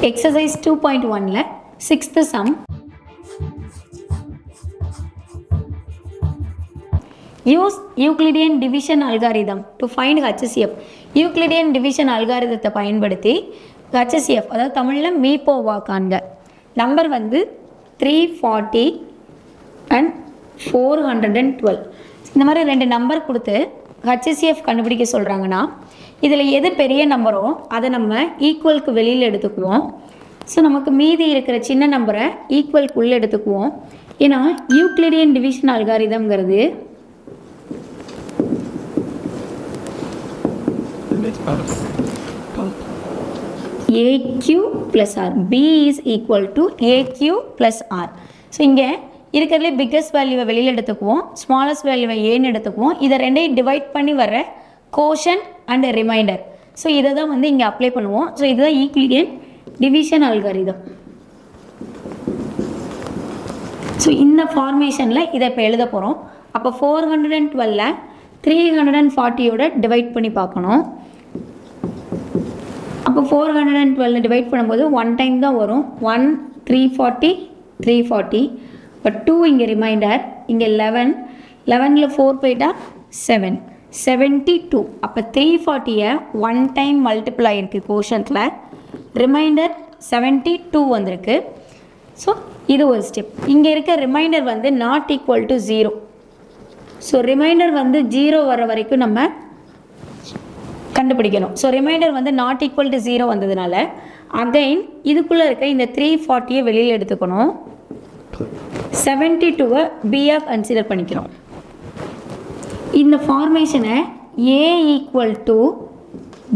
Exercise 2.1 la 6th sum. Use Euclidean division algorithm to find HCF. Euclidean division algorithm பயன்படுத்தி HCF அதாவது தமிழில் மீப்போவா காண்க. Number வந்து 340 and 412. இந்த மாதிரி ரெண்டு நம்பர் கொடுத்து HCF கண்டுபிடிக்க சொல்கிறாங்கன்னா இதில் எது பெரிய நம்பரோ அதை நம்ம ஈக்குவலுக்கு வெளியில் எடுத்துக்குவோம். ஸோ நமக்கு மீதி இருக்கிற சின்ன நம்பரை ஈக்குவலுக்கு உள்ளே எடுத்துக்குவோம். ஏன்னா யூக்ளிடியன் டிவிஷன் அல்காரிதம்ங்கிறது AQ plus R. B is equal to AQ plus R. So இங்கே இருக்கிறதுலே பிக்கஸ்ட் வேல்யூவை வெளியில் எடுத்துக்குவோம், ஸ்மாலஸ்ட் வேல்யூவை ஏன்னு எடுத்துக்குவோம். இதை ரெண்டையும் டிவைட் பண்ணி வர கோஷன் அண்ட் ரிமைண்டர். ஸோ இதை தான் வந்து இங்கே அப்ளை பண்ணுவோம். ஸோ இதுதான் யூக்ளிடியன் டிவிஷன் அல்காரிதம். ஸோ இந்த ஃபார்மேஷனில் இதை இப்போ எழுத போகிறோம். அப்போ 412 340யோட டிவைட் பண்ணி பார்க்கணும். அப்போ 412 டிவைட் பண்ணும்போது 1 டைம் தான் வரும். 1 340 340. இப்போ 2 இங்கே ரிமைண்டர், இங்கே 11 11ல் 4 போயிட்டா 7 72. அப்போ 340யை 1 டைம் மல்டிபிள் ஆகிருக்கு கோஷன்ட்டில், ரிமைண்டர் 72 வந்திருக்கு. ஸோ இது ஒரு ஸ்டெப். இங்கே இருக்க ரிமைண்டர் வந்து not equal to 0. So remainder வந்து 0 வர வரைக்கும் நம்ம கண்டுபிடிக்கணும். ஸோ ரிமைண்டர் வந்து நாட் ஈக்குவல் டு 0 வந்ததுனால அகைன் இதுக்குள்ளே இருக்க இந்த 340யை வெளியில் எடுத்துக்கணும். 72வை பியாக கன்சிடர் பண்ணிக்கிறோம். இந்த ஃபார்மேஷனை A equal to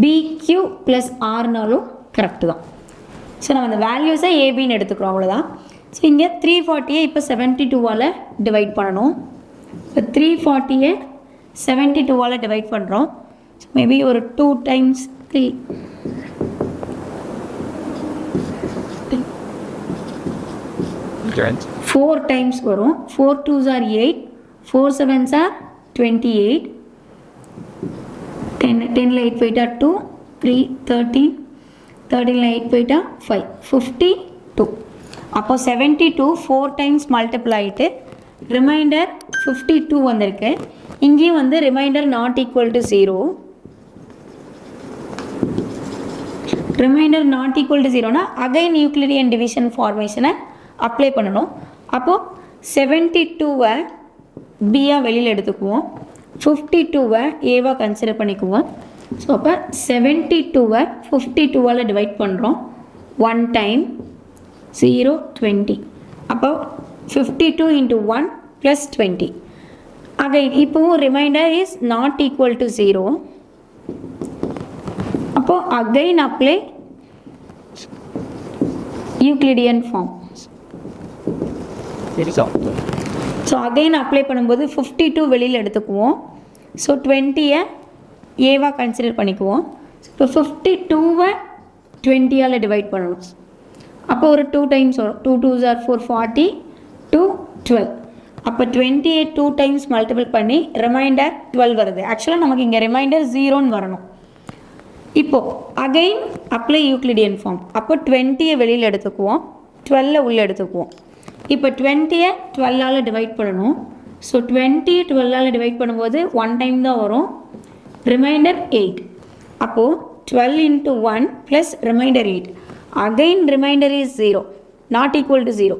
BQ plus ஆர்னாலும் கரெக்டு தான். ஸோ நம்ம அந்த வேல்யூஸை ஏபின்னு எடுத்துக்கிறோம், அவ்வளோதான். ஸோ இங்கே 340யை இப்போ 72வால் டிவைட் பண்ணணும். இப்போ 340யை 72வால் டிவைட் பண்ணுறோம். ஸோ மேபி ஒரு 2 டைம்ஸ் 3 4 டைம்ஸ் வரும். 4 2s are 8, 4 7s are 28, 10ல் 8 போயிட்டா 2, 3 13, 13ல் 8 போயிட்டா 5, 52. அப்போ 72 4 டைம்ஸ் மல்டிபிள் ஆகிட்டு ரிமைண்டர் 52 வந்திருக்கு. இங்கேயும் வந்து remainder not equal to 0. Remainder not equal to 0னா அகைன் யூக்ளிடியன் டிவிஷன் ஃபார்மேஷனை அப்ளை பண்ணணும். அப்போது 72வை பியாக வெளியில் எடுத்துக்குவோம், 52வை ஏவாக கன்சிடர் பண்ணிக்குவோம். ஸோ அப்போ 72வை 52வால் டிவைட் பண்ணுறோம். 1 டைம் 0 20. அப்போ 52 into 1 plus 20. அகைன் இப்போவும் remainder is not equal to 0. அப்போது again apply Euclidean form. So again apply பண்ணும்போது 52 வெளியில் எடுத்துக்குவோம். ஸோ 20யை ஏவாக கன்சிடர் பண்ணிக்குவோம். இப்போ 52வை 20ஆல் டிவைட் பண்ணணும். அப்போ ஒரு 2 டைம்ஸ் வரும். 2 2s are 4 40 2 12. அப்போ 20யை 2 டைம்ஸ் மல்டிபிள் பண்ணி ரிமைண்டர் 12 வருது. ஆக்சுவலாக நமக்கு இங்கே ரிமைண்டர் 0ன்னு வரணும். இப்போது அகைன் அப்ளை யூக்ளிடியன் ஃபார்ம். அப்போ 20யை வெளியில் எடுத்துக்குவோம், 12 உள்ளே எடுத்துக்குவோம். இப்போ 20யை 12ஆல் டிவைட் பண்ணணும். ஸோ 20 12ஆல் டிவைட் பண்ணும்போது 1 டைம் தான் வரும், ரிமைண்டர் 8. அப்போது 12 into 1 plus remainder 8. Again remainder is 0, not equal to 0.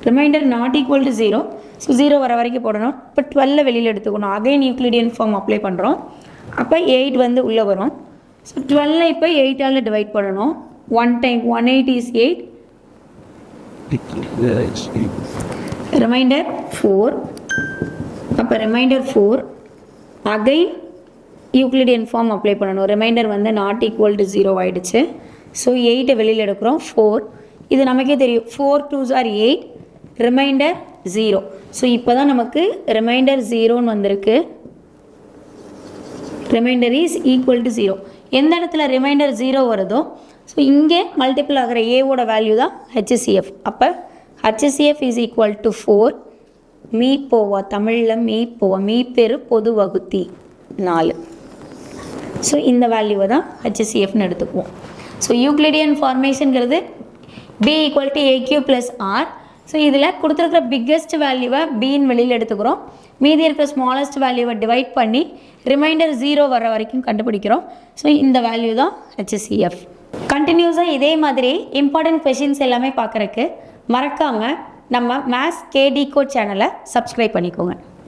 Remainder not equal to 0. So 0 வர வரைக்கும் போடணும். இப்போ 12 வெளியில் எடுத்துக்கணும். அகைன் யூக்ளிடியன் ஃபார்ம் அப்ளை பண்ணுறோம். அப்போ 8 வந்து உள்ளே வரும். ஸோ 12 இப்போ 8ஆல் டிவைட் பண்ணணும். 1 டைம் 1 8 is 8, ரிமைண்டர் 4. அப்போ remainder 4 again Euclidean form apply பண்ணணும். ரிமைண்டர் வந்து நாட் ஈக்குவல் டு 0 ஆகிடுச்சு. ஸோ 8 வெளியில் எடுக்கிறோம். 4 இது நமக்கே தெரியும். 4 2s are 8, ரிமைண்டர் 0. ஸோ இப்போ தான் நமக்கு ரிமைண்டர் 0ன்னு வந்திருக்கு. Reminder is equal to 0. எந்த இடத்துல ரிமைண்டர் 0 வருதோ ஸோ இங்கே மல்டிபிள் ஆகிற ஏவோட வேல்யூ தான் HCF. அப்போ HCF இஸ் ஈக்குவல் டு 4 மீப்போவா, தமிழில் மீப்போவா, மீப்பெரு பொது வகுத்தி 4. ஸோ இந்த வேல்யூவை தான் HCFன்னு எடுத்துக்குவோம். ஸோ யூக்ளிடியன் ஃபார்மேஷனுங்கிறது b equal to a q plus r. So இதில் கொடுத்துருக்கிற பிக்கெஸ்ட் வேல்யூவை பின்னு வெளியில் எடுத்துக்கிறோம். மீதி இருக்கிற ஸ்மாலஸ்ட் வேல்யூவை டிவைட் பண்ணி ரிமைண்டர் 0 வர வரைக்கும் கண்டுபிடிக்கிறோம். ஸோ இந்த வேல்யூ தான் HCF. கண்டினியூஸாக இதே மாதிரி இம்பார்ட்டன்ட் கொஷின்ஸ் எல்லாமே பார்க்குறக்கு மறக்காமல் நம்ம மேத்ஸ் KD கோட் சேனலை சப்ஸ்கிரைப் பண்ணிக்கோங்க.